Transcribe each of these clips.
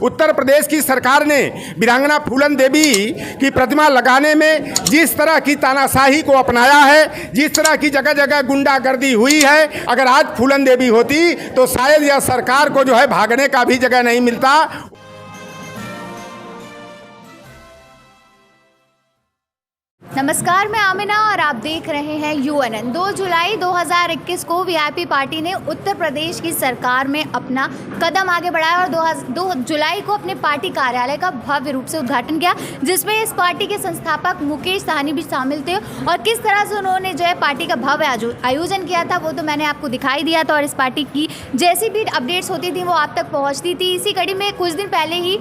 उत्तर प्रदेश की सरकार ने वीरांगना फूलन देवी की प्रतिमा लगाने में जिस तरह की तानाशाही को अपनाया है, जिस तरह की जगह जगह गुंडागर्दी हुई है, अगर आज फूलन देवी होती तो शायद यह सरकार को जो है भागने का भी जगह नहीं मिलता। नमस्कार, मैं आमिना और आप देख रहे हैं यूएनएन। 2 जुलाई 2021 को वीआईपी पार्टी ने उत्तर प्रदेश की सरकार में अपना कदम आगे बढ़ाया और 2 जुलाई को अपने पार्टी कार्यालय का भव्य रूप से उद्घाटन किया, जिसमें इस पार्टी के संस्थापक मुकेश साहनी भी शामिल थे। और किस तरह से उन्होंने जो है पार्टी का भव्य आयोजन किया था वो तो मैंने आपको दिखाई दिया था। और इस पार्टी की जैसी भी अपडेट्स होती थी वो आप तक पहुँचती थी। इसी कड़ी में कुछ दिन पहले ही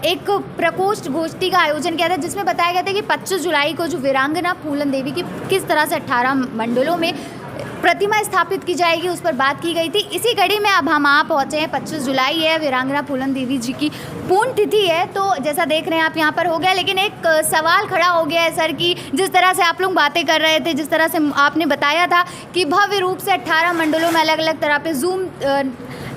एक प्रकोष्ठ गोष्ठी का आयोजन किया था, जिसमें बताया गया था कि 25 जुलाई को वीरांगना फूलन देवी की किस तरह से 18 मंडलों में प्रतिमा स्थापित की जाएगी, उस पर बात की गई थी। इसी कड़ी में अब हम आ पहुंचे हैं। 25 जुलाई है, वीरांगना फूलन देवी जी की पूर्ण तिथि है। तो जैसा देख रहे हैं आप यहाँ पर हो गया, लेकिन एक सवाल खड़ा हो गया है सर कि जिस तरह से आप लोग बातें कर रहे थे, जिस तरह से आपने बताया था कि भव्य रूप से 18 मंडलों में अलग अलग तरह पे जूम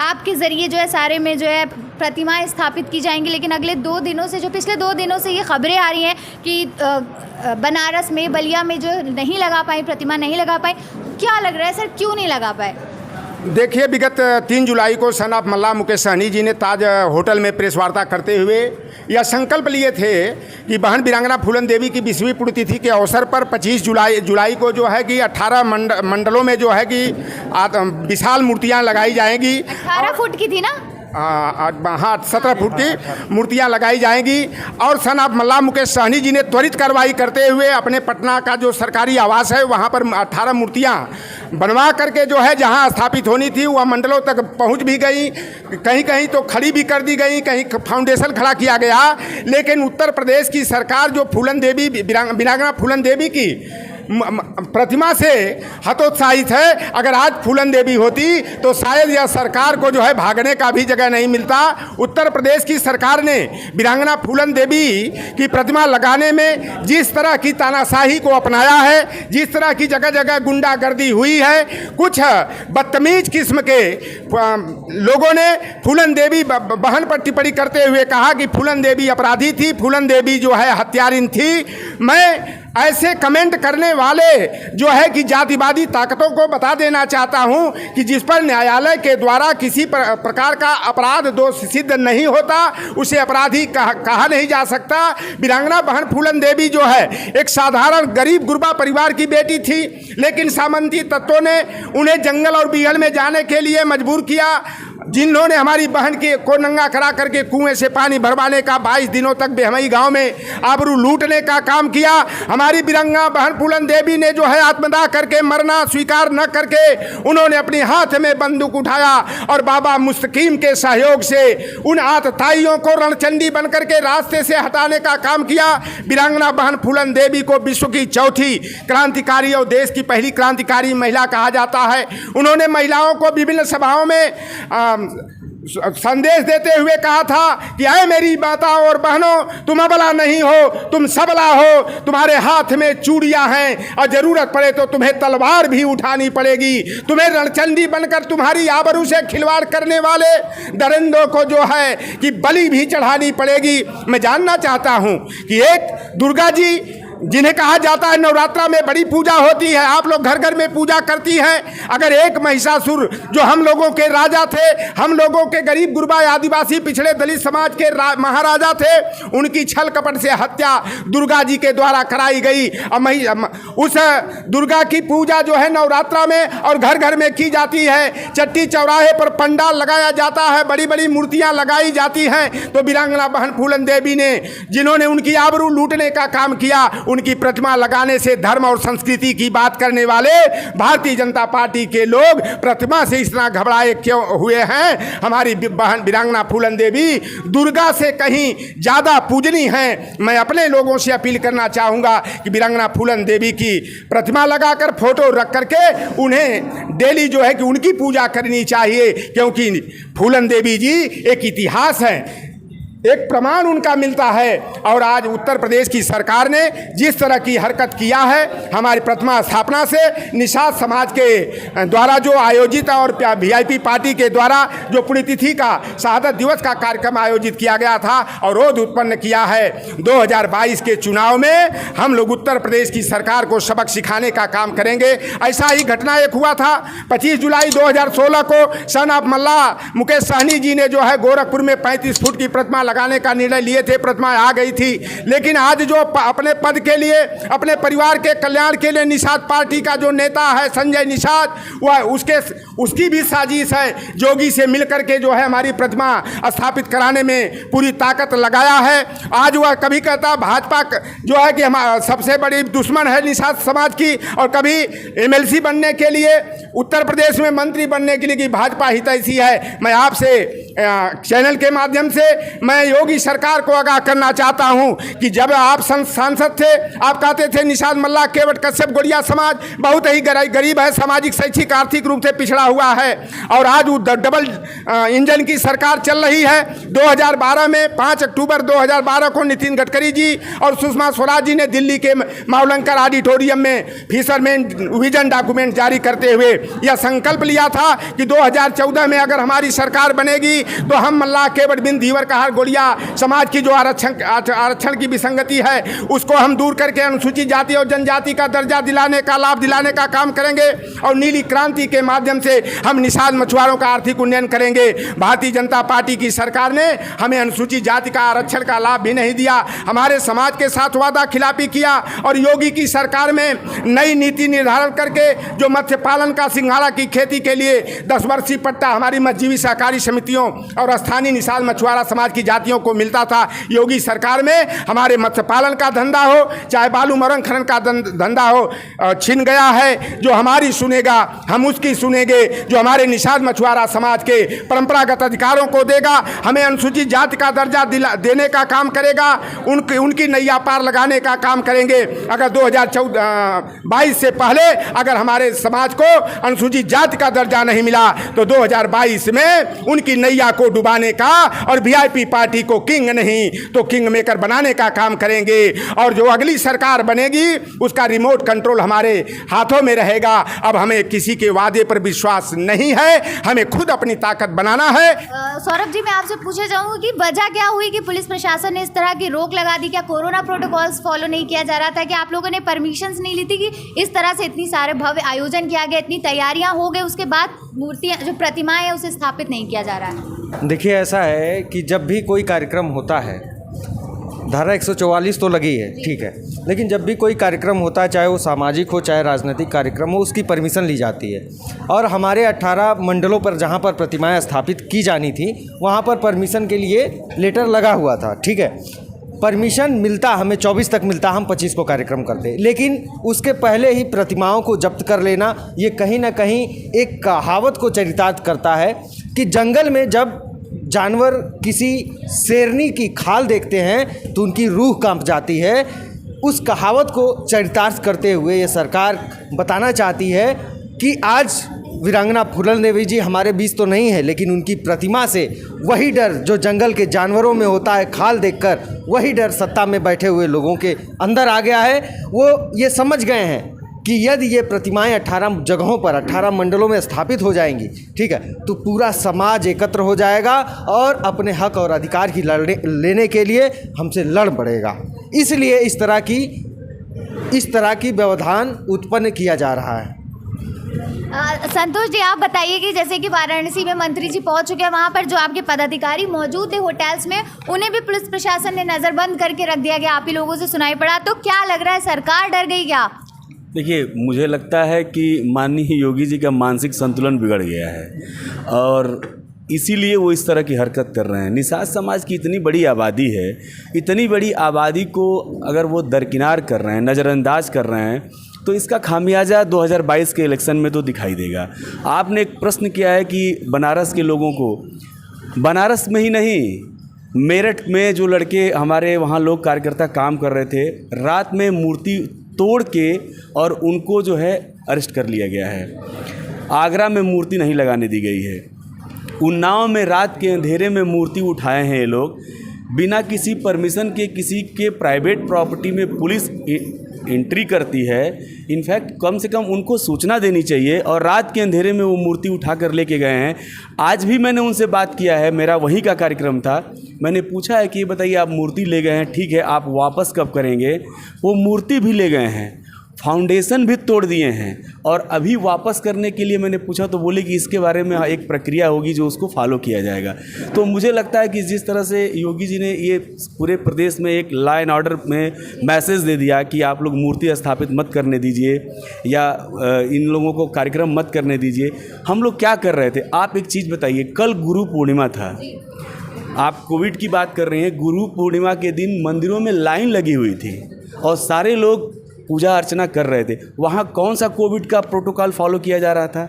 आपके ज़रिए जो है सारे में जो है प्रतिमाएं स्थापित की जाएंगी, लेकिन अगले 2 दिनों से, जो पिछले 2 दिनों से ये खबरें आ रही हैं कि बनारस में, बलिया में जो नहीं लगा पाई प्रतिमा, नहीं लगा पाई। क्या लग रहा है सर, क्यों नहीं लगा पाए? देखिए, विगत 3 जुलाई को सन ऑफ मल्ला मुकेश साहनी जी ने ताज होटल में प्रेस वार्ता करते हुए यह संकल्प लिए थे कि बहन वीरांगना फूलन देवी की 20वीं पुण्यतिथि के अवसर पर 25 जुलाई को जो है कि 18 मंडलों में जो है कि विशाल मूर्तियां लगाई जाएंगी। 18 फुट की थी ना? हाँ, 17 फुट की मूर्तियां लगाई जाएंगी। और सन ऑफ मल्ला मुकेश साहनी जी ने त्वरित कार्रवाई करते हुए अपने पटना का जो सरकारी आवास है वहाँ पर 18 मूर्तियां बनवा करके जो है जहाँ स्थापित होनी थी वह मंडलों तक पहुँच भी गई, कहीं कहीं तो खड़ी भी कर दी गई, कहीं फाउंडेशन खड़ा किया गया। लेकिन उत्तर प्रदेश की सरकार जो फूलन देवी, वीरांगना फूलन देवी की प्रतिमा से हतोत्साहित है। अगर आज फूलन देवी होती तो शायद यह सरकार को जो है भागने का भी जगह नहीं मिलता। उत्तर प्रदेश की सरकार ने वीरांगना फूलन देवी की प्रतिमा लगाने में जिस तरह की तानाशाही को अपनाया है, जिस तरह की जगह जगह गुंडागर्दी हुई है, कुछ बदतमीज किस्म के लोगों ने फूलन देवी बहन पर टिप्पणी करते हुए कहा कि फूलन देवी अपराधी थी, फूलन देवी जो है हत्यारिन थी। मैं ऐसे कमेंट करने वाले जो है कि जातिवादी ताकतों को बता देना चाहता हूं कि जिस पर न्यायालय के द्वारा किसी प्रकार का अपराध दोष सिद्ध नहीं होता उसे अपराधी कहा नहीं जा सकता। वीरांगना बहन फूलन देवी जो है एक साधारण गरीब गुरबा परिवार की बेटी थी, लेकिन सामंती तत्वों ने उन्हें जंगल और बिहड़ में जाने के लिए मजबूर किया, जिन्होंने हमारी बहन को नंगा करा करके कुएं से पानी भरवाने का, 22 दिनों तक बेहमई गांव में आबरू लूटने का काम किया। हमारी वीरांगना बहन फूलन देवी ने जो है आत्मदाह करके मरना स्वीकार न करके उन्होंने अपने हाथ में बंदूक उठाया और बाबा मुस्तकीम के सहयोग से उन आतताइयों को रणचंडी बन करके रास्ते से हटाने का काम किया। वीरांगना बहन फूलन देवी को विश्व की चौथी क्रांतिकारी और देश की पहली क्रांतिकारी महिला कहा जाता है। उन्होंने महिलाओं को विभिन्न सभाओं में संदेश देते हुए कहा था कि ऐ मेरी माताओं और बहनों, तुम अबला नहीं हो, तुम सबला हो, तुम्हारे हाथ में चूड़ियां हैं और जरूरत पड़े तो तुम्हें तलवार भी उठानी पड़ेगी। तुम्हें रणचंडी बनकर तुम्हारी आबरू से खिलवाड़ करने वाले दरिंदों को जो है कि बलि भी चढ़ानी पड़ेगी। मैं जानना चाहता हूं कि एक दुर्गा जी जिन्हें कहा जाता है नवरात्रा में बड़ी पूजा होती है, आप लोग घर घर में पूजा करती हैं। अगर एक महिषासुर जो हम लोगों के राजा थे, हम लोगों के गरीब गुरबा आदिवासी पिछड़े दलित समाज के महाराजा थे, उनकी छल कपट से हत्या दुर्गा जी के द्वारा कराई गई और उस दुर्गा की पूजा जो है नवरात्रा में और घर घर में की जाती है। चट्टी चौराहे पर पंडाल लगाया जाता है, बड़ी बड़ी मूर्तियां लगाई जाती हैं। तो वीरांगना बहन फूलन देवी ने, जिन्होंने उनकी आबरू लूटने का काम किया, उनकी प्रतिमा लगाने से धर्म और संस्कृति की बात करने वाले भारतीय जनता पार्टी के लोग प्रतिमा से इतना घबराए क्यों हुए हैं? हमारी बहन वीरांगना फूलन देवी दुर्गा से कहीं ज़्यादा पूजनीय हैं। मैं अपने लोगों से अपील करना चाहूँगा कि वीरांगना फूलन देवी की प्रतिमा लगाकर फोटो रख करके उन्हें डेली जो है कि उनकी पूजा करनी चाहिए, क्योंकि फूलन देवी जी एक इतिहास है। एक प्रमाण उनका मिलता है। और आज उत्तर प्रदेश की सरकार ने जिस तरह की हरकत किया है, हमारी प्रथमा स्थापना से निषाद समाज के द्वारा जो आयोजित और वीआईपी पार्टी के द्वारा जो पुण्यतिथि का शहादत दिवस का कार्यक्रम आयोजित किया गया था और रोध उत्पन्न किया है। 2022 के चुनाव में हम लोग उत्तर प्रदेश की सरकार को सबक सिखाने का काम करेंगे। ऐसा ही घटना एक हुआ था 25 जुलाई 2016 को सन ऑफ मल्ला मुकेश सहनी जी ने जो है गोरखपुर में 35 फुट की प्रतिमा लगाने का निर्णय लिए थे। प्रतिमा आ गई थी, लेकिन आज जो अपने पद के लिए, अपने परिवार के कल्याण के लिए निषाद पार्टी का जो नेता है संजय निषाद, वह उसकी भी साजिश है। जोगी से मिलकर के जो है हमारी प्रतिमा स्थापित कराने में पूरी ताकत लगाया है। आज वह कभी कहता भाजपा जो है कि हमारा सबसे बड़ी दुश्मन है निषाद समाज की, और कभी एमएलसी बनने के लिए, उत्तर प्रदेश में मंत्री बनने के लिए कि भाजपा हितैषी है। मैं आपसे चैनल के माध्यम से मैं योगी सरकार को आगाह करना चाहता हूं कि जब आप सांसद थे, आप कहते थे निषाद मल्ला केवट कश्यप गोड़िया समाज बहुत ही गरीब है, सामाजिक शैक्षिक आर्थिक रूप से पिछड़ा हुआ है। और आज वो डबल इंजन की सरकार चल रही है। 2012 में 5 अक्टूबर 2012 को नितिन गडकरी जी और सुषमा स्वराज जी ने दिल्ली के मावलंकर ऑडिटोरियम में फिशरमैन विजन डॉक्यूमेंट जारी करते हुए यह संकल्प लिया था कि 2014 में अगर हमारी सरकार बनेगी तो हम मल्ला केवट बिन धीवर कहार गोड़िया समाज की जो आरक्षण की विसंगति है उसको हम दूर करके अनुसूचित जाति और जनजाति का दर्जा दिलाने का, लाभ दिलाने का काम करेंगे। और नीली क्रांति के माध्यम से हम निषाद मछुआरों का आर्थिक उन्नयन करेंगे। भारतीय जनता पार्टी की सरकार ने हमें अनुसूचित जाति का आरक्षण का लाभ भी नहीं दिया, हमारे समाज के साथ वादा खिलाफी किया। और योगी की सरकार में नई नीति निर्धारण करके जो मत्स्य पालन का सिंघाड़ा की खेती के लिए 10 वर्षीय पट्टा हमारी मजदूरी सहकारी समितियों और स्थानीय निषाद मछुआरा समाज की जातियों को मिलता था। योगी सरकार में हमारे मत्स्य पालन का धंधा हो, चाहे बालू मरंग खनन का धंधा हो, छिन गया है। जो हमारी सुनेगा हम उसकी सुनेंगे, जो हमारे निषाद मछुआरा समाज के परंपरागत अधिकारों को देगा, हमें अनुसूचित जाति का दर्जा देने का काम करेगा, उनकी नैया पार लगाने का काम करेंगे। अगर 2022 से पहले अगर हमारे समाज को अनुसूचित जाति का दर्जा नहीं मिला तो 2022 में उनकी नैया को डुबाने का और वीआईपी पार्टी को किंग नहीं तो किंग मेकर बनाने का काम करेंगे। और जो अगली सरकार बनेगी उसका रिमोट कंट्रोल हमारे हाथों में रहेगा। अब हमें किसी के वादे पर विश्वास नहीं है, हमें खुद अपनी ताकत बनाना है। सौरभ जी, मैं आपसे पूछना चाहूँगी कि वजह क्या हुई कि पुलिस प्रशासन ने इस तरह की रोक लगा दी? क्या कोरोना प्रोटोकॉल्स फॉलो नहीं किया जा रहा था? कि आप लोगों ने परमिशंस नहीं ली थी कि इस तरह से इतनी सारे भव्य आयोजन किया गया, इतनी तैयारियां हो गई, उसके बाद मूर्तियां जो प्रतिमाएं हैं उसे स्थापित नहीं किया जा रहा है? देखिए, ऐसा है कि जब भी कोई कार्यक्रम होता है, धारा 144 तो लगी है, ठीक है, लेकिन जब भी कोई कार्यक्रम होता है, चाहे वो सामाजिक हो चाहे राजनीतिक कार्यक्रम हो, उसकी परमिशन ली जाती है। और हमारे 18 मंडलों पर जहाँ पर प्रतिमाएं स्थापित की जानी थी वहाँ पर परमिशन के लिए लेटर लगा हुआ था, ठीक है। परमिशन मिलता हमें 24 तक मिलता, हम 25 को कार्यक्रम करते, लेकिन उसके पहले ही प्रतिमाओं को जब्त कर लेना ये कहीं ना कहीं एक कहावत को चरितार्थ करता है कि जंगल में जब जानवर किसी शेरनी की खाल देखते हैं तो उनकी रूह कांप जाती है। उस कहावत को चरितार्थ करते हुए ये सरकार बताना चाहती है कि आज वीरांगना फूलन देवी जी हमारे बीच तो नहीं है, लेकिन उनकी प्रतिमा से वही डर जो जंगल के जानवरों में होता है खाल देखकर, वही डर सत्ता में बैठे हुए लोगों के अंदर आ गया है। वो ये समझ गए हैं कि यदि ये प्रतिमाएं 18 जगहों पर 18 मंडलों में स्थापित हो जाएंगी, ठीक है, तो पूरा समाज एकत्र हो जाएगा और अपने हक और अधिकार की लेने के लिए हमसे लड़ पड़ेगा। इसलिए इस तरह की व्यवधान उत्पन्न किया जा रहा है। संतोष जी, आप बताइए कि जैसे कि वाराणसी में मंत्री जी पहुंच चुके हैं, वहां पर जो आपके पदाधिकारी मौजूद थे होटल्स में, उन्हें भी पुलिस प्रशासन ने नज़रबंद करके रख दिया गया, आप ही लोगों से सुनाई पड़ा। तो क्या लग रहा है, सरकार डर गई क्या? देखिए, मुझे लगता है कि माननीय योगी जी का मानसिक संतुलन बिगड़ गया है और इसीलिए वो इस तरह की हरकत कर रहे हैं। निषाद समाज की इतनी बड़ी आबादी है, इतनी बड़ी आबादी को अगर वो दरकिनार कर रहे हैं, नज़रअंदाज कर रहे हैं, तो इसका खामियाजा 2022 के इलेक्शन में तो दिखाई देगा। आपने एक प्रश्न किया है कि बनारस के लोगों को, बनारस में ही नहीं, मेरठ में जो लड़के हमारे वहाँ लोग कार्यकर्ता काम कर रहे थे, रात में मूर्ति तोड़ के और उनको जो है अरेस्ट कर लिया गया है। आगरा में मूर्ति नहीं लगाने दी गई है। उन्नाव में रात के अंधेरे में मूर्ति उठाए हैं ये लोग। बिना किसी परमिशन के किसी के प्राइवेट प्रॉपर्टी में पुलिस एंट्री करती है। इनफैक्ट कम से कम उनको सूचना देनी चाहिए, और रात के अंधेरे में वो मूर्ति उठा कर लेके गए हैं। आज भी मैंने उनसे बात किया है, मेरा वहीं का कार्यक्रम था। मैंने पूछा है कि ये बताइए, आप मूर्ति ले गए हैं, ठीक है, आप वापस कब करेंगे? वो मूर्ति भी ले गए हैं, फाउंडेशन भी तोड़ दिए हैं, और अभी वापस करने के लिए मैंने पूछा तो बोले कि इसके बारे में एक प्रक्रिया होगी जो उसको फॉलो किया जाएगा। तो मुझे लगता है कि जिस तरह से योगी जी ने ये पूरे प्रदेश में एक लॉ एंड ऑर्डर में मैसेज दे दिया कि आप लोग मूर्ति स्थापित मत करने दीजिए या इन लोगों को कार्यक्रम मत करने दीजिए। हम लोग क्या कर रहे थे? आप एक चीज़ बताइए, कल गुरु पूर्णिमा था, आप कोविड की बात कर रहे हैं, गुरु पूर्णिमा के दिन मंदिरों में लाइन लगी हुई थी और सारे लोग पूजा अर्चना कर रहे थे। वहाँ कौन सा कोविड का प्रोटोकॉल फॉलो किया जा रहा था?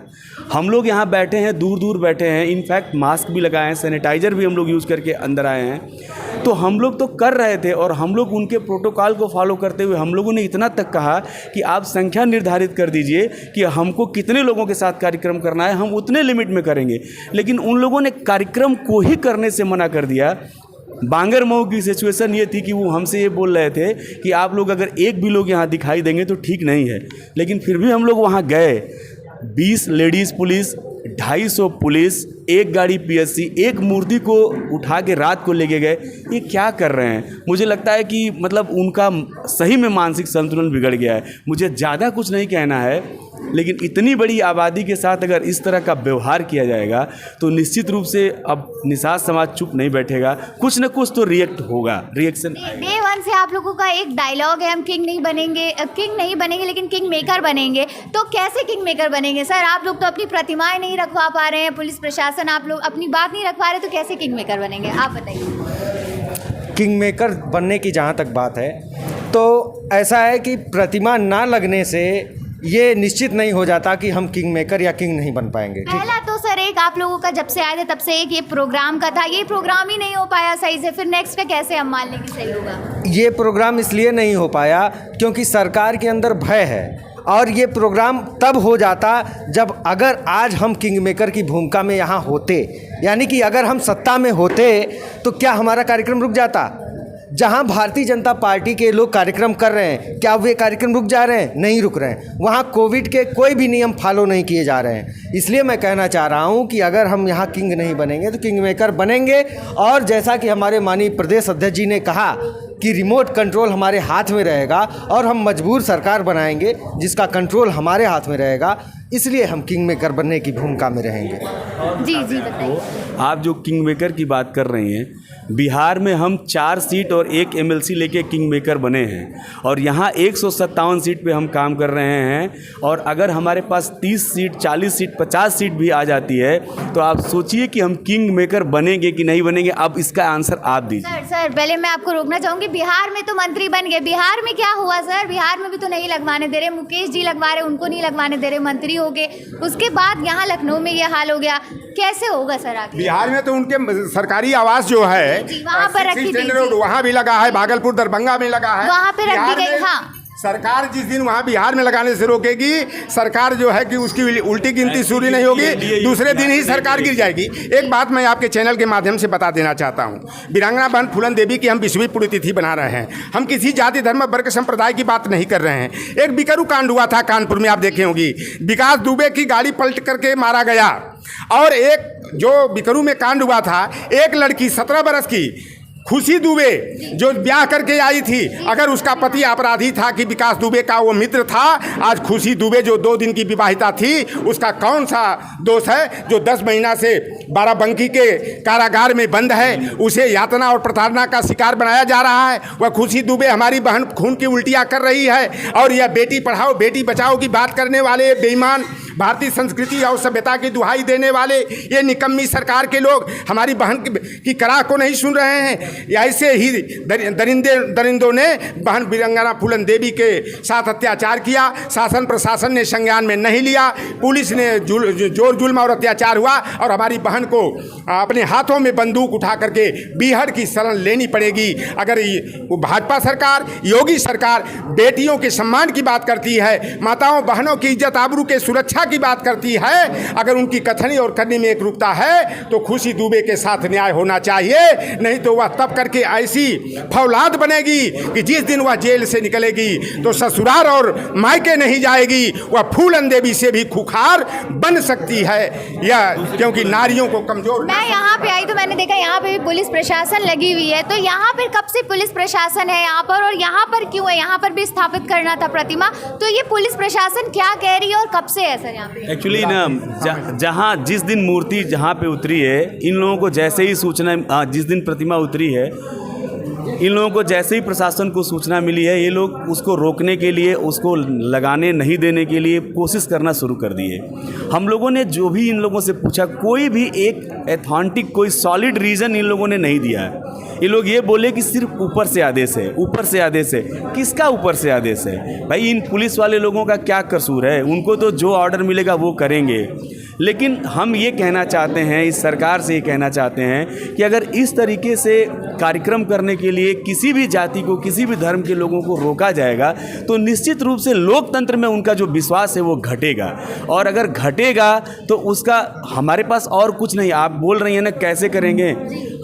हम लोग यहाँ बैठे हैं, दूर दूर बैठे हैं, इनफैक्ट मास्क भी लगाए हैं, सैनिटाइज़र भी हम लोग यूज़ करके अंदर आए हैं। तो हम लोग तो कर रहे थे, और हम लोग उनके प्रोटोकॉल को फॉलो करते हुए हम लोगों ने इतना तक कहा कि आप संख्या निर्धारित कर दीजिए कि हमको कितने लोगों के साथ कार्यक्रम करना है, हम उतने लिमिट में करेंगे। लेकिन उन लोगों ने कार्यक्रम को ही करने से मना कर दिया। बांगर मऊ की सिचुएशन ये थी कि वो हमसे ये बोल रहे थे कि आप लोग अगर एक भी लोग यहाँ दिखाई देंगे तो ठीक नहीं है। लेकिन फिर भी हम लोग वहाँ गए, 20 लेडीज़ पुलिस, 250 पुलिस, एक गाड़ी पीएससी, एक मूर्ति को उठा के रात को लेके गए। ये क्या कर रहे हैं? मुझे लगता है कि मतलब उनका सही में मानसिक संतुलन बिगड़ गया है। मुझे ज़्यादा कुछ नहीं कहना है, लेकिन इतनी बड़ी आबादी के साथ अगर इस तरह का व्यवहार किया जाएगा तो निश्चित रूप से अब निषाद समाज चुप नहीं बैठेगा, कुछ न कुछ तो रिएक्शन। डे वन से आप लोगों का एक डायलॉग है, हम किंग नहीं बनेंगे लेकिन किंग मेकर बनेंगे। तो कैसे किंग मेकर बनेंगे सर? आप लोग तो अपनी प्रतिमाएं नहीं रखवा पा रहे हैं, पुलिस प्रशासन आप लोग अपनी बात नहीं रख पा रहे, तो कैसे किंग मेकर बनेंगे? आप बताइए। किंग मेकर बनने की जहाँ तक बात है तो ऐसा है कि प्रतिमा ना लगने से ये निश्चित नहीं हो जाता कि हम किंग मेकर या किंग नहीं बन पाएंगे। पहला तो सर एक आप लोगों का जब से आए थे तब से एक ये प्रोग्राम का था, ये प्रोग्राम ही नहीं हो पाया सही से, फिर नेक्स्ट का कैसे हम मान लेंगे सही होगा? ये प्रोग्राम इसलिए नहीं हो पाया क्योंकि सरकार के अंदर भय है, और ये प्रोग्राम तब हो जाता जब अगर आज हम किंग मेकर की भूमिका में यहाँ होते, यानी कि अगर हम सत्ता में होते तो क्या हमारा कार्यक्रम रुक जाता? जहां भारतीय जनता पार्टी के लोग कार्यक्रम कर रहे हैं, क्या वे कार्यक्रम रुक जा रहे हैं? नहीं रुक रहे हैं। वहां कोविड के कोई भी नियम फॉलो नहीं किए जा रहे हैं। इसलिए मैं कहना चाह रहा हूं कि अगर हम यहां किंग नहीं बनेंगे तो किंग मेकर बनेंगे। और जैसा कि हमारे माननीय प्रदेश अध्यक्ष जी ने कहा कि रिमोट कंट्रोल हमारे हाथ में रहेगा और हम मजबूर सरकार बनाएंगे जिसका कंट्रोल हमारे हाथ में रहेगा, इसलिए हम किंग मेकर बनने की भूमिका में रहेंगे। जी बताइए। आप जो किंग मेकर की बात कर रही हैं, बिहार में हम 4 सीट और 1 MLC लेके किंग मेकर बने हैं, और यहाँ 157 सीट पे हम काम कर रहे हैं। और अगर हमारे पास 30 सीट, 40 सीट, 50 सीट भी आ जाती है तो आप सोचिए कि हम किंग मेकर बनेंगे कि नहीं बनेंगे। अब इसका आंसर आप दीजिए। सर पहले मैं आपको रोकना चाहूँगी, बिहार में तो मंत्री बन गए, बिहार में क्या हुआ सर? बिहार में भी तो नहीं लगवाने दे रहे, मुकेश जी लगवा रहे, उनको नहीं लगवाने दे रहे, मंत्री हो गए। उसके बाद यहाँ लखनऊ में ये हाल हो गया, कैसे होगा सर आगे? बिहार में तो उनके सरकारी आवास जो है वहाँ पर रखी गई, वहाँ भी लगा है, भागलपुर दरभंगा में लगा है, वहाँ पे रख दी गई। हाँ, सरकार जिस दिन वहाँ बिहार में लगाने से रोकेगी, सरकार जो है कि उसकी उल्टी गिनती शुरू नहीं होगी, दूसरे दिन ही सरकार गिर जाएगी। एक बात मैं आपके चैनल के माध्यम से बता देना चाहता हूँ, वीरांगना बहन फूलन देवी की हम 20वीं पुण्यतिथि बना रहे हैं। हम किसी जाति धर्म वर्ग संप्रदाय की बात नहीं कर रहे हैं। एक बिकरू कांड हुआ था कानपुर में, आप देखे होंगी, विकास दुबे की गाड़ी पलट करके मारा गया। और एक जो बिकरू में कांड हुआ था, एक लड़की 17 बरस की खुशी दुबे जो ब्याह करके आई थी, अगर उसका पति अपराधी था कि विकास दुबे का वो मित्र था, आज खुशी दुबे जो 2 दिन की विवाहिता थी, उसका कौन सा दोष है? जो 10 महीना से बाराबंकी के कारागार में बंद है, उसे यातना और प्रताड़ना का शिकार बनाया जा रहा है। वह खुशी दुबे हमारी बहन खून की उल्टियाँ कर रही है, और यह बेटी पढ़ाओ बेटी बचाओ की बात करने वाले बेईमान, भारतीय संस्कृति और सभ्यता की दुहाई देने वाले ये निकम्मी सरकार के लोग हमारी बहन की कराह को नहीं सुन रहे हैं। ऐसे ही दरिंदों ने बहन वीरांगना फूलन देवी के साथ अत्याचार किया, शासन प्रशासन ने संज्ञान में नहीं लिया, पुलिस ने जोर जुल्म और अत्याचार हुआ, और हमारी बहन को अपने हाथों में बंदूक उठा करके बीहड़ की शरण लेनी पड़ेगी। अगर वो भाजपा सरकार, योगी सरकार बेटियों के सम्मान की बात करती है, माताओं बहनों की इज्जत आबरू के सुरक्षा एकरूपता की बात करती है, अगर उनकी कथनी और करनी में एकरूपता है तो खुशी दुबे के साथ न्याय होना चाहिए, नहीं तो वह तब करके ऐसी फौलाद बनेगी कि जिस दिन वह जेल से निकलेगी तो ससुराल और मायके नहीं जाएगी, वह फूलन देवी से भी खुखार बन सकती है। यह क्योंकि नारियों को कमजोर। मैं यहाँ पे आई तो मैंने देखा यहाँ पे भी पुलिस प्रशासन लगी हुई है, तो यहाँ पर कब से पुलिस प्रशासन है यहाँ पर, और यहाँ पर क्यों है? यहाँ पर भी स्थापित करना था प्रतिमा, तो ये पुलिस प्रशासन क्या कह रही है और कब से है सर यहाँ पे? एक्चुअली ना जहाँ जिस दिन मूर्ति जहाँ पे उतरी है, इन लोगों को जैसे ही सूचना, जिस दिन प्रतिमा उतरी है, इन लोगों को जैसे ही प्रशासन को सूचना मिली है, ये लोग उसको रोकने के लिए, उसको लगाने नहीं देने के लिए कोशिश करना शुरू कर दिए। हम लोगों ने जो भी इन लोगों से पूछा, कोई भी एक एथेंटिक, कोई सॉलिड रीज़न इन लोगों ने नहीं दिया है। ये लोग ये बोले कि सिर्फ ऊपर से आदेश है, ऊपर से आदेश है। किसका ऊपर से आदेश है भाई? इन पुलिस वाले लोगों का क्या कसूर है? उनको तो जो ऑर्डर मिलेगा वो करेंगे। लेकिन हम ये कहना चाहते हैं, इस सरकार से ये कहना चाहते हैं कि अगर इस तरीके से कार्यक्रम करने के लिए किसी भी जाति को, किसी भी धर्म के लोगों को रोका जाएगा तो निश्चित रूप से लोकतंत्र में उनका जो विश्वास है वो घटेगा, और अगर घटेगा तो उसका हमारे पास और कुछ नहीं। आप बोल रही हैं ना कैसे करेंगे?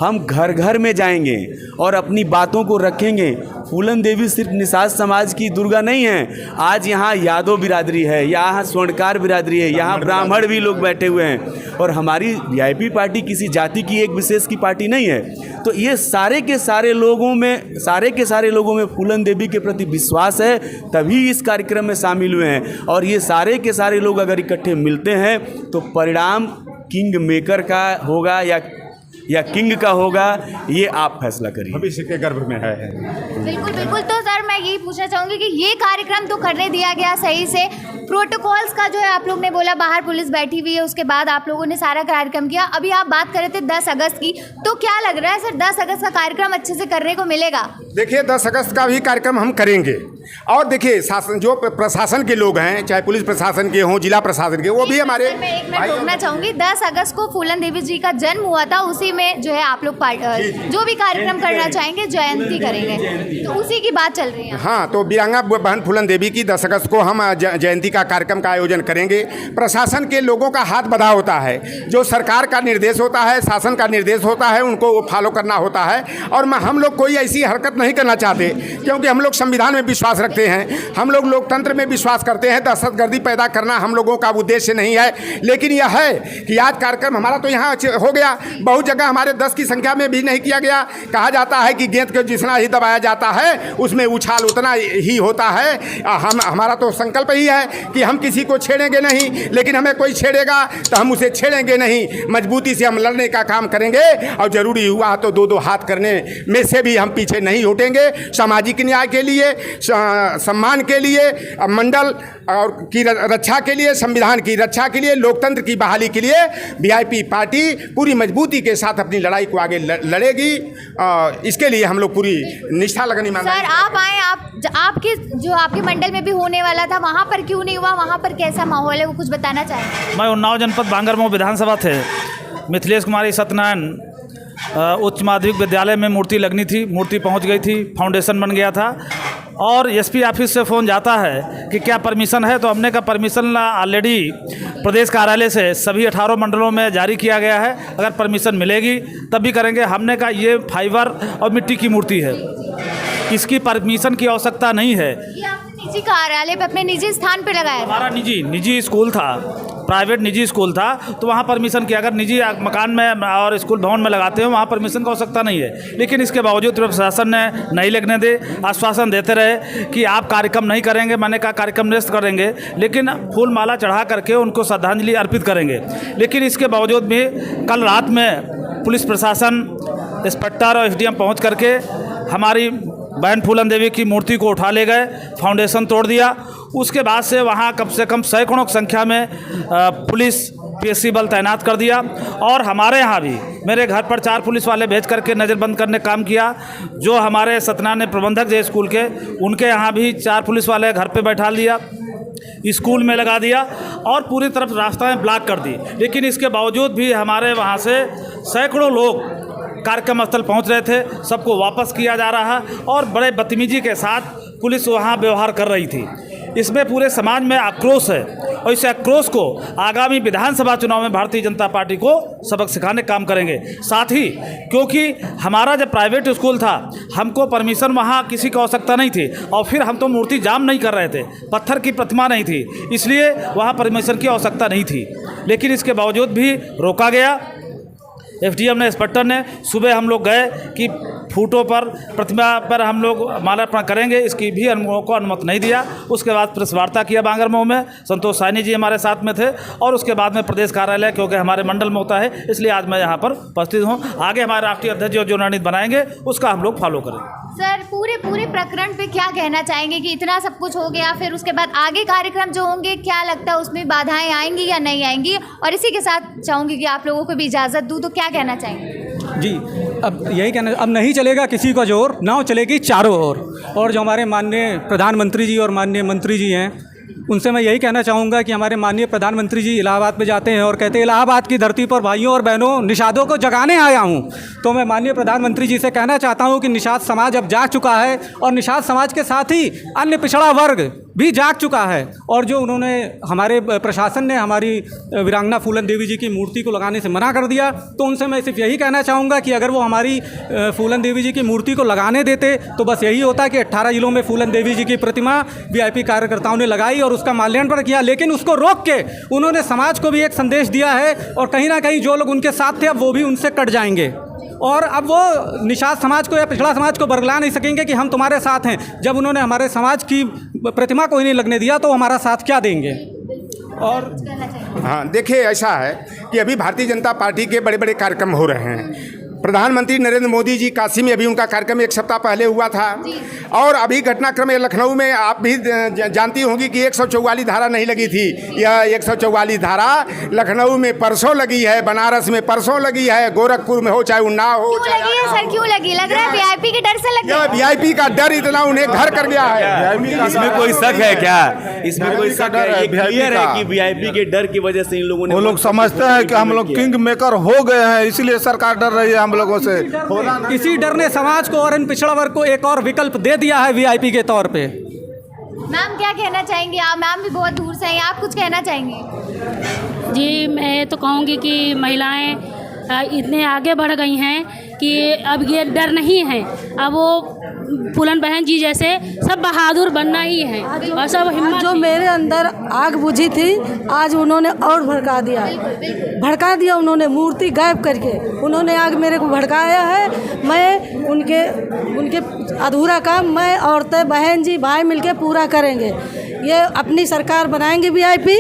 हम घर घर में जाएंगे और अपनी बातों को रखेंगे। फूलन देवी सिर्फ निषाद समाज की दुर्गा नहीं है, आज यहाँ यादव बिरादरी है, यहाँ स्वर्णकार बिरादरी है, यहाँ ब्राह्मण भी लोग बैठे हुए हैं, और हमारी वीआईपी पार्टी किसी जाति की एक विशेष की पार्टी नहीं है। तो ये सारे के सारे लोगों में फूलन देवी के प्रति विश्वास है, तभी इस कार्यक्रम में शामिल हुए हैं। और ये सारे के सारे लोग अगर इकट्ठे मिलते हैं तो परिणाम किंग मेकर का होगा या किंग का होगा, ये आप फैसला करिए। भविष्य के गर्भ में है। बिल्कुल बिल्कुल। तो सर मैं यही पूछना चाहूँगी कि ये कार्यक्रम तो करने दिया गया सही से, प्रोटोकॉल्स का जो है आप लोग ने बोला बाहर पुलिस बैठी हुई है, उसके बाद आप लोगों ने सारा कार्यक्रम किया। अभी आप बात कर रहे थे 10 अगस्त की, तो क्या लग रहा है सर 10 अगस्त का कार्यक्रम अच्छे से करने को मिलेगा? देखिए 10 अगस्त का भी कार्यक्रम हम करेंगे, और देखिए शासन, जो प्रशासन के लोग हैं, चाहे पुलिस प्रशासन के हों, जिला प्रशासन के, वो भी हमारे। मैं एक मिनट रोकना चाहूँगी, 10 अगस्त को फूलन देवी जी का जन्म हुआ था, उसी में जो है आप लोग जो भी कार्यक्रम करना चाहेंगे जयंती करेंगे, तो उसी की बात चल रही है। हाँ, तो वीरांगा बहन फूलन देवी की 10 अगस्त को हम जयंती का कार्यक्रम का आयोजन करेंगे। प्रशासन के लोगों का हाथ बंधा होता है, जो सरकार का निर्देश होता है, शासन का निर्देश होता है, उनको वो फॉलो करना होता है। और हम लोग कोई ऐसी हरकत नहीं करना चाहते, क्योंकि हम लोग संविधान में विश्वास रखते हैं, हम लोग लोकतंत्र में विश्वास करते हैं। दहशतगर्दी पैदा करना हम लोगों का उद्देश्य नहीं है। लेकिन यह है कि आज कार्यक्रम हमारा तो यहाँ हो गया, बहुत जगह हमारे 10 की संख्या में भी नहीं किया गया। कहा जाता है कि गेंद को जितना ही दबाया जाता है उसमें उछाल उतना ही होता है। हमारा तो संकल्प ही है कि हम किसी को छेड़ेंगे नहीं, लेकिन हमें कोई छेड़ेगा तो हम उसे छेड़ेंगे नहीं, मजबूती से हम लड़ने का काम करेंगे, और ज़रूरी हुआ तो 2-2 हाथ करने में से भी हम पीछे नहीं हटेंगे। सामाजिक न्याय के लिए, सम्मान के लिए, मंडल और की रक्षा के लिए, संविधान की रक्षा के लिए, लोकतंत्र की बहाली के लिए वीआईपी पार्टी पूरी मजबूती के साथ अपनी लड़ाई को आगे लड़ेगी। इसके लिए हम लोग पूरी निष्ठा लगनी मांगते हैं। सर आप आए, आपके मंडल में भी होने वाला था, वहाँ पर क्यों नहीं हुआ? वहाँ पर कैसा माहौल है, वो कुछ बताना चाहेंगे? मैं उन्नाव जनपद बांगरमऊ विधानसभा थे, मिथिलेश कुमारी सत्यनारायण उच्च माध्यमिक विद्यालय में मूर्ति लगनी थी, मूर्ति पहुंच गई थी, फाउंडेशन बन गया था, और एसपी ऑफिस से फ़ोन जाता है कि क्या परमिशन है, तो हमने कहा परमिशन ऑलरेडी प्रदेश कार्यालय से सभी 18 मंडलों में जारी किया गया है, अगर परमिशन मिलेगी तब भी करेंगे। हमने कहा ये फाइबर और मिट्टी की मूर्ति है, इसकी परमिशन की आवश्यकता नहीं है। ये आपने निजी कार्यालय पे, अपने निजी स्थान पे लगाया था? हमारा निजी स्कूल था, प्राइवेट निजी स्कूल था, तो वहाँ परमिशन की, अगर निजी मकान में और स्कूल भवन में लगाते हैं वहाँ परमिशन की आवश्यकता नहीं है। लेकिन इसके बावजूद प्रशासन ने नहीं लगने दे, आश्वासन देते रहे कि आप कार्यक्रम नहीं करेंगे। मैंने कहा कार्यक्रम निरस्त करेंगे, लेकिन फूल माला चढ़ा करके उनको श्रद्धांजलि अर्पित करेंगे। लेकिन इसके बावजूद भी कल रात में पुलिस प्रशासन, इंस्पेक्टर और एसडीएम पहुँच करके हमारी बहन फूलन देवी की मूर्ति को उठा ले गए, फाउंडेशन तोड़ दिया। उसके बाद से वहाँ कम से कम सैकड़ों की संख्या में पुलिस पीएससी बल तैनात कर दिया, और हमारे यहाँ भी मेरे घर पर 4 पुलिस वाले भेज करके नज़रबंद करने काम किया। जो हमारे सत्यनारायण प्रबंधक थे स्कूल के, उनके यहाँ भी 4 पुलिस वाले घर पे बैठा दिया, स्कूल में लगा दिया, और पूरी तरफ रास्ताएं ब्लॉक कर दी। लेकिन इसके बावजूद भी हमारे वहाँ से सैकड़ों लोग कार्यक्रम स्थल पहुंच रहे थे, सबको वापस किया जा रहा है, और बड़े बदतमीजी के साथ पुलिस वहां व्यवहार कर रही थी। इसमें पूरे समाज में आक्रोश है, और इस आक्रोश को आगामी विधानसभा चुनाव में भारतीय जनता पार्टी को सबक सिखाने का काम करेंगे। साथ ही क्योंकि हमारा जब प्राइवेट स्कूल था, हमको परमिशन वहाँ किसी की आवश्यकता नहीं थी, और फिर हम तो मूर्ति जाम नहीं कर रहे थे, पत्थर की प्रतिमा नहीं थी, इसलिए वहाँ परमिशन की आवश्यकता नहीं थी। लेकिन इसके बावजूद भी रोका गया। एसडीएम ने, इंस्पेक्टर ने, सुबह हम लोग गए कि फूटों पर, प्रतिमा पर हम लोग माल्यार्पण करेंगे, इसकी भी हम लोगों को अनुमति नहीं दिया। उसके बाद प्रेस वार्ता किया बांगरमऊ में, संतोष साहनी जी हमारे साथ में थे, और उसके बाद में प्रदेश कार्यालय, क्योंकि हमारे मंडल में होता है, इसलिए आज मैं यहाँ पर उपस्थित हूँ। आगे हमारे राष्ट्रीय अध्यक्ष जो रणनीति बनाएंगे उसका हम लोग फॉलो करें। सर, पूरे प्रकरण पे क्या कहना चाहेंगे कि इतना सब कुछ हो गया, फिर उसके बाद आगे कार्यक्रम जो होंगे, क्या लगता है उसमें बाधाएं आएंगी या नहीं आएंगी? और इसी के साथ चाहूँगी कि आप लोगों को भी इजाज़त दूँ, तो क्या कहना चाहेंगे? जी, अब यही कहना, अब नहीं चलेगा किसी का जोर, नाव चलेगी चारों ओर। और जो हमारे माननीय प्रधानमंत्री जी और माननीय मंत्री जी हैं, उनसे मैं यही कहना चाहूँगा कि हमारे माननीय प्रधानमंत्री जी इलाहाबाद में जाते हैं और कहते हैं इलाहाबाद की धरती पर भाइयों और बहनों, निषादों को जगाने आया हूँ। तो मैं माननीय प्रधानमंत्री जी से कहना चाहता हूँ कि निषाद समाज अब जाग चुका है, और निषाद समाज के साथ ही अन्य पिछड़ा वर्ग भी जाग चुका है। और जो उन्होंने, हमारे प्रशासन ने हमारी वीरांगना फूलन देवी जी की मूर्ति को लगाने से मना कर दिया, तो उनसे मैं सिर्फ यही कहना चाहूँगा कि अगर वो हमारी फूलन देवी जी की मूर्ति को लगाने देते तो बस यही होता कि 18 जिलों में फूलन देवी जी की प्रतिमा वीआईपी कार्यकर्ताओं ने लगाई और उसका माल्यार्पण किया। लेकिन उसको रोक के उन्होंने समाज को भी एक संदेश दिया है, और कहीं ना कहीं जो लोग उनके साथ थे अब वो भी उनसे कट जाएंगे, और अब वो निषाद समाज को या पिछड़ा समाज को बरगला नहीं सकेंगे कि हम तुम्हारे साथ हैं। जब उन्होंने हमारे समाज की प्रतिमा को ही नहीं लगने दिया तो हमारा साथ क्या देंगे? और हाँ, देखिए, ऐसा है कि अभी भारतीय जनता पार्टी के बड़े बड़े कार्यक्रम हो रहे हैं। प्रधानमंत्री नरेंद्र मोदी जी काशी में, अभी उनका कार्यक्रम एक सप्ताह पहले हुआ था, और अभी घटनाक्रम लखनऊ में आप भी जानती होंगी कि 144 धारा नहीं लगी थी। यह 144 धारा लखनऊ में परसों लगी है, बनारस में परसों लगी है, गोरखपुर में हो चाहे उन्नाव हो। क्यों लगी है सर? क्यों लगी? लग रहा है वीआईपी के डर से लगी है। वीआईपी का डर इतना उन्हें घर कर गया है। इसमें कोई शक है क्या? इसमें कोई शक है? ये क्लियर है कि वीआईपी के डर की वजह से इन लोगों ने, वो लोग समझते हैं कि हम लोग किंग मेकर हो गए हैं, इसलिए सरकार डर रही है हम लोगों से। इसी डर ने समाज को और इन पिछड़ा वर्ग को एक और विकल्प दे दिया है वीआईपी के तौर पे। मैम, क्या कहना चाहेंगे आप? मैम भी बहुत दूर से हैं, आप कुछ कहना चाहेंगे? जी, मैं तो कहूँगी कि महिलाएं इतने आगे बढ़ गई हैं कि अब ये डर नहीं है। अब वो फूलन बहन जी जैसे सब बहादुर बनना ही है, और सब हिम्मत। जो मेरे अंदर आग बुझी थी, आज उन्होंने और भड़का दिया उन्होंने मूर्ति गायब करके। उन्होंने आग मेरे को भड़काया है। मैं उनके अधूरा काम मैं, औरतें, बहन जी, भाई मिलके पूरा करेंगे। ये अपनी सरकार बनाएंगे वीआईपी,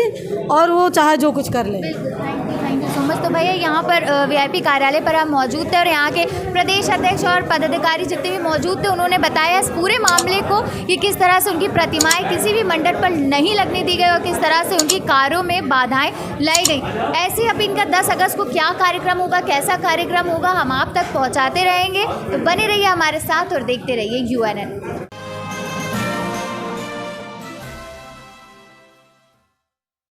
और वो चाहे जो कुछ कर ले। Thank you so much. तो भैया, यहाँ पर वीआईपी कार्यालय पर आप मौजूद थे, और यहाँ के प्रदेश अध्यक्ष और पदाधिकारी जितने भी मौजूद थे, उन्होंने बताया इस पूरे मामले को कि किस तरह से उनकी प्रतिमाएं किसी भी मंडप पर नहीं लगने दी गई, और किस तरह से उनकी कारों में बाधाएं लाई गई। ऐसे अब इनका 10 अगस्त को क्या कार्यक्रम होगा, कैसा कार्यक्रम होगा, हम आप तक पहुँचाते रहेंगे। तो बने रहिए हमारे साथ और देखते रहिए UNN।